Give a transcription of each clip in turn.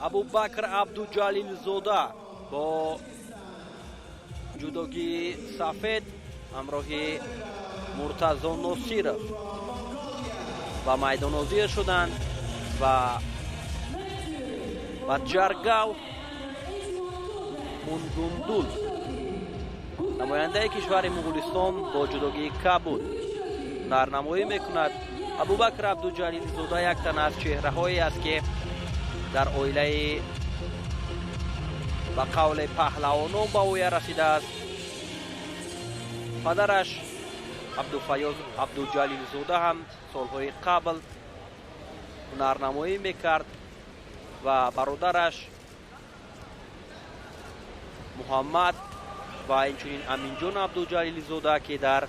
абубакр абдуҷалилзода бо ҷудогии сафед ҳамроҳи муртазо носиров ба майдонозир шуданд ва баҷаргал мунгундул намояндаи кишвари муғулистон бо ҷудогии кабуд нарнамоӣ мекунад. абубакр абдуҷалилзода як тан аз чеҳраҳое аст ки дар оилаи ба қавле паҳлавонон ба воя расидааст. падараш абдуфайёз абдуҷалилзода ҳам солҳои қабл ҳунарнамоӣ мекард ва бародараш муҳаммад ва инчунин аминҷон абдуҷалилзода ки дар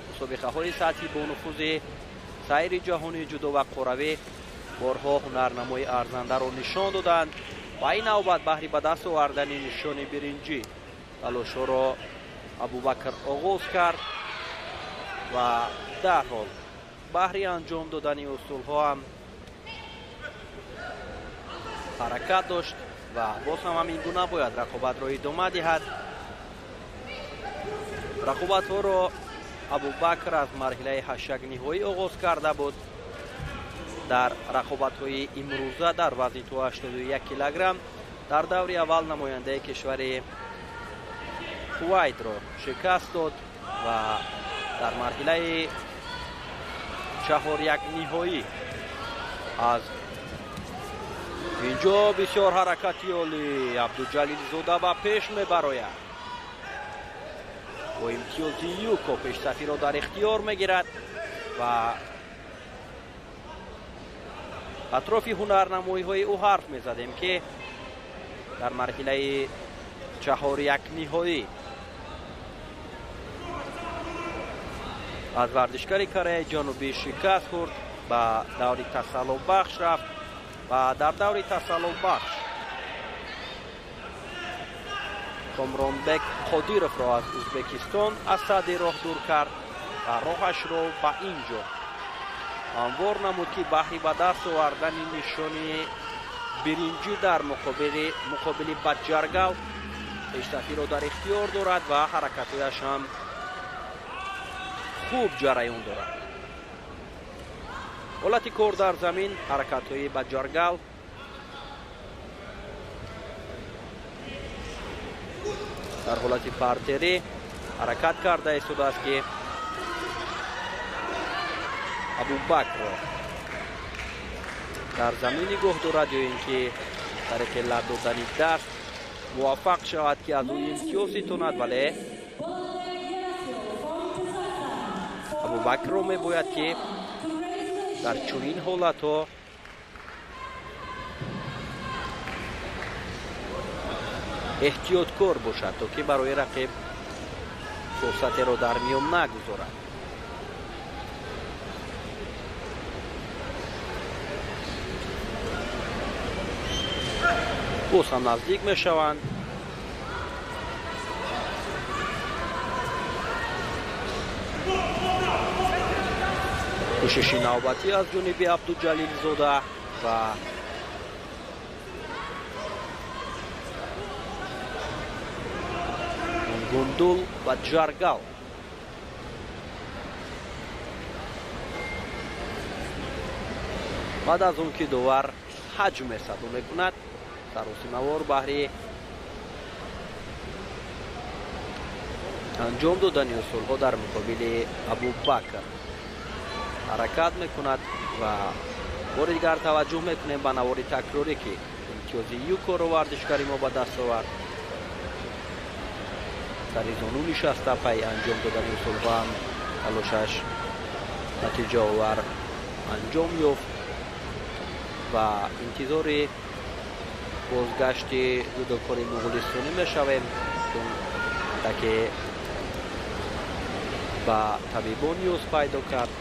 мусобиқаҳои сатҳи бонуфузи сайри ҷаҳонии ҷудо ва қуравӣ борҳо ҳунарнамои арзандаро нишон доданд. ва ин навбат баҳри ба даст овардани нишони биринҷӣ талошҳоро абубакр оғоз кард ва дарҳол баҳри анҷом додани усулҳо ҳам ҳаракат дошт ва боз ҳам ҳамин гуна бояд рақобатро идома диҳад. рақобатҳоро абубакр аз марҳилаи ҳашагниҳоӣ оғоз карда буд. дар рақобатҳои имрӯза дар вазни то 81 килограмм дар даври аввал намояндаи кишвари кувайтро шикаст дод ва дар марҳилаи чаҳорякниҳоӣ аз инҷо бисёр ҳаракати олӣ абдуҷалилзода ба пеш мебарояд. бо имтиёзи юко пешсафиро дар ихтиёр мегирад ва атрофи ҳунарнамоиҳои ӯ ҳарф мезадем ки дар марҳилаи чаҳорякниҳоӣ аз варзишгари Кореяи ҷанубӣ шикаст хӯрд, ба даври тасаллубахш рафт ва дар даври тасаллубахш комронбек қодировро аз ӯзбекистон аз садди роҳ дур кард ва роҳашро ба ин ҷо ҳамвор намуд ки баҳри ба даст овардани нишони биринҷӣ дар муқобили баҷаргал пешсафиро дар ихтиёр дорад ва ҳаракатҳояш ҳам хуб ҷараён дорад. ҳолати кор дар замин ҳаракатҳои баҷаргал дар ҳолати партерӣ ҳаракат карда истодааст ки абубакр дар замин нигоҳ дорад ё ин ки тариқи лаб додани даст муваффақ шавад ки аз ӯ имтиёз ситонад, вале абубакрро мебояд ки дар чунин ҳолатҳо эҳтиёткор бошад, то ки барои рақиб фурсатеро дар миён нагузорад. боз ҳам наздик мешаванд. кӯшиши навбатӣ аз ҷониби абдуҷалилзода ва мунгундул ва ҷаргал. баъд аз он ки довар ҳаҷм садо мекунад, саросимавор баҳри анҷом додани усулҳо дар муқобили абубакр ҳаракат мекунад ва бори дигар таваҷҷӯҳ мекунем ба навори такрорӣ ки имтиёзи юкоро варзишгари мо ба даст овард. сари зону нишаста пай анҷом додани усулҳо ҳам талошаш натиҷаовар анҷом ёфт ва интизори бозгашти ҷудокори муғулистонӣ мешавем, чун таке ба табибон ниёз пайдо кард.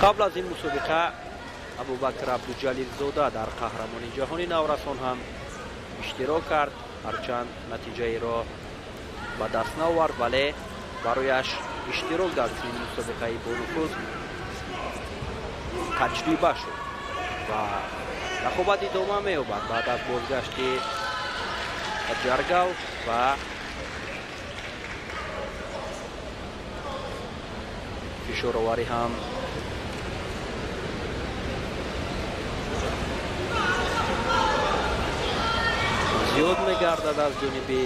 қабл аз ин мусобиқа абубакр абдуҷалилзода дар қаҳрамонии ҷаҳони наврасон ҳам иштирок кард, ҳарчанд натиҷаеро ба даст наовард, вале барояш иштирок дар чунин мусобиқаи бонуфуз таҷриба шуд ва рақобат идома меёбад баъд аз бозгашти ҷаргал ва фишороварӣ ҳам зиёд мегардад аз ҷониби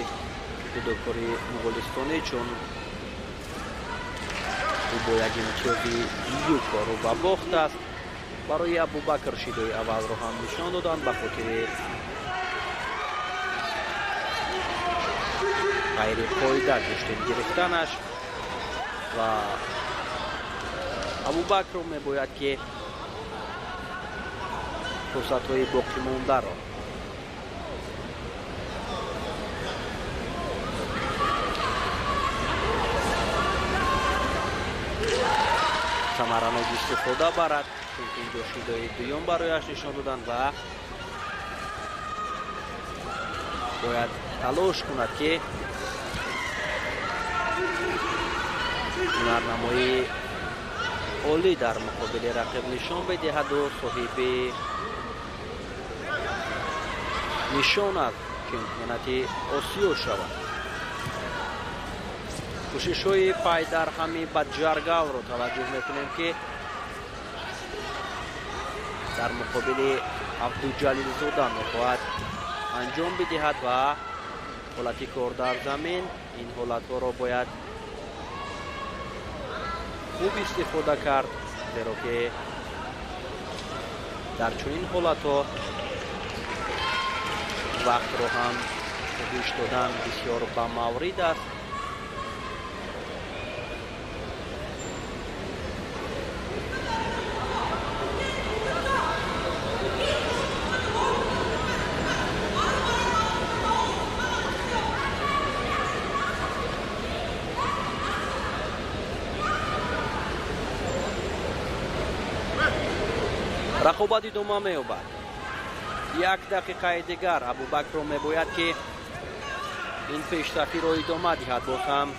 ҷудокори муғулистонӣ, чун ӯ бо як имтиёзи ю кору ба бохт аст. барои Абубакр шидои аввалро ҳам нишон доданд ба хотири ғайриқоида ҷуштин гирифтанаш ва Абубакр мебояд ки фурсатҳои боқимондаро самаранок истифода барад, чунки инҷо шидои дуюм барояш нишон доданд ва бояд талош кунад ки ҳунарнамои олӣ дар муқобили рақиб нишон бидиҳаду соҳиби нишон аз чемпионати осиё шавад. кӯшишҳои пайдарҳами баҷаргалро таваҷҷӯҳ мекунем ки дар муқобили Абдуҷалилзода мехоҳад анҷом бидиҳад ва ҳолати кор дар замин ин ҳолатҳоро бояд хуб истифода кард, зеро ки дар чунин ҳолатҳо вақтро ҳам гӯш додан бисёр ба маврид аст. рақобат идома меёбад. як дақиқаи дигар Абубакрро мебояд ки ин пешрафиро идома диҳад, боз ҳам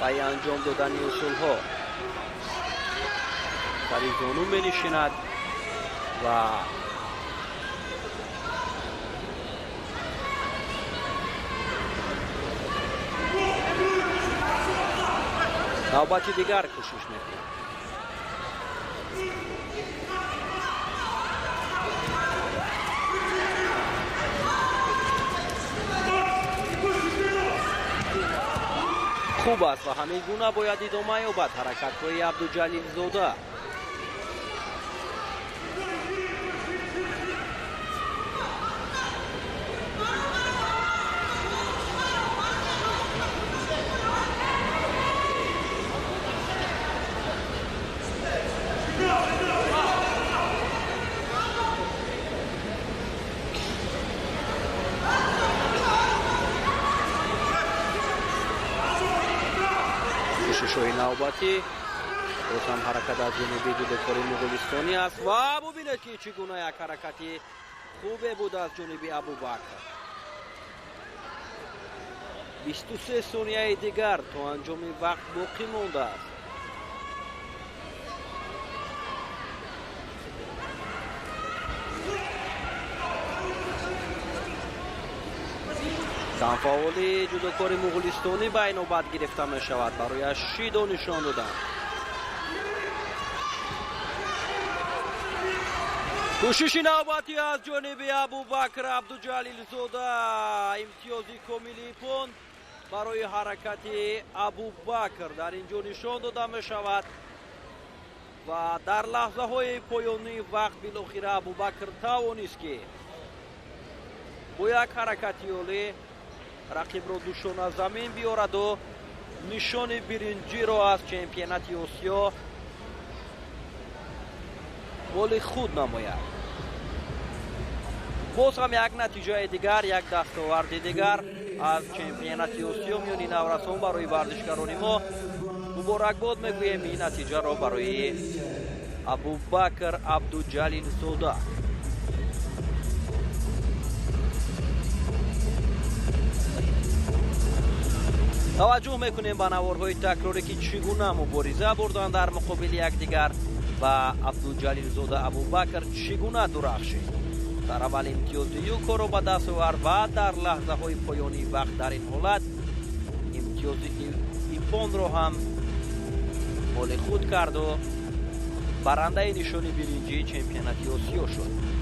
барои анҷом додани усулҳо сари зону менишинад ва навбати дигар кӯшиш мекунад. хуб аст ва ҳамин гуна бояд идома ёбад ҳаракатҳои Абдуҷалилзода. кӯшишҳои навбатӣ боз ҳам ҳаракат аз ҷониби ҷудокори муғулистонӣ аст ва бубинед ки чӣ гуна як ҳаракати хубе буд аз ҷониби Абубакр. 23 сонияи дигар то анҷоми вақт боқӣ мондааст. замфаъоли ҷудокори муғулистонӣ ба инобат гирифта мешавад, барояш шидо нишон доданд. кӯшиши навбатӣ аз ҷониби Абубакр Абдуҷалилзода, имтиёзи комили пон барои ҳаракати Абубакр дар ин ҷо нишон дода мешавад ва дар лаҳзаҳои поёнии вақт билохира Абубакр тавонист ки бо як ҳаракати олӣ рақибро душона замин биёраду нишони биринҷиро аз чемпионати осиё боли худ намояд. боз ҳам як натиҷаи дигар, як дастоварди дигар аз чемпионати осиё миёни наврасон барои варзишгарони мо. муборакбод мегӯем ин натиҷаро барои Абубакр Абдуҷалилзода. توجه میکنیم به نوارهای تکراری که چگونه مبارزه بردن در مقابل یکدیگر و عبدالجلیل زاده ابوبکر چگونه درخشید. در اول امتیاز یوکو را به دست آورد و در لحظه های پایانی وقت در این حالت امتیاز ایپون را هم مال خود کرد و برنده نشان برنجی چمپیونات آسیا شد.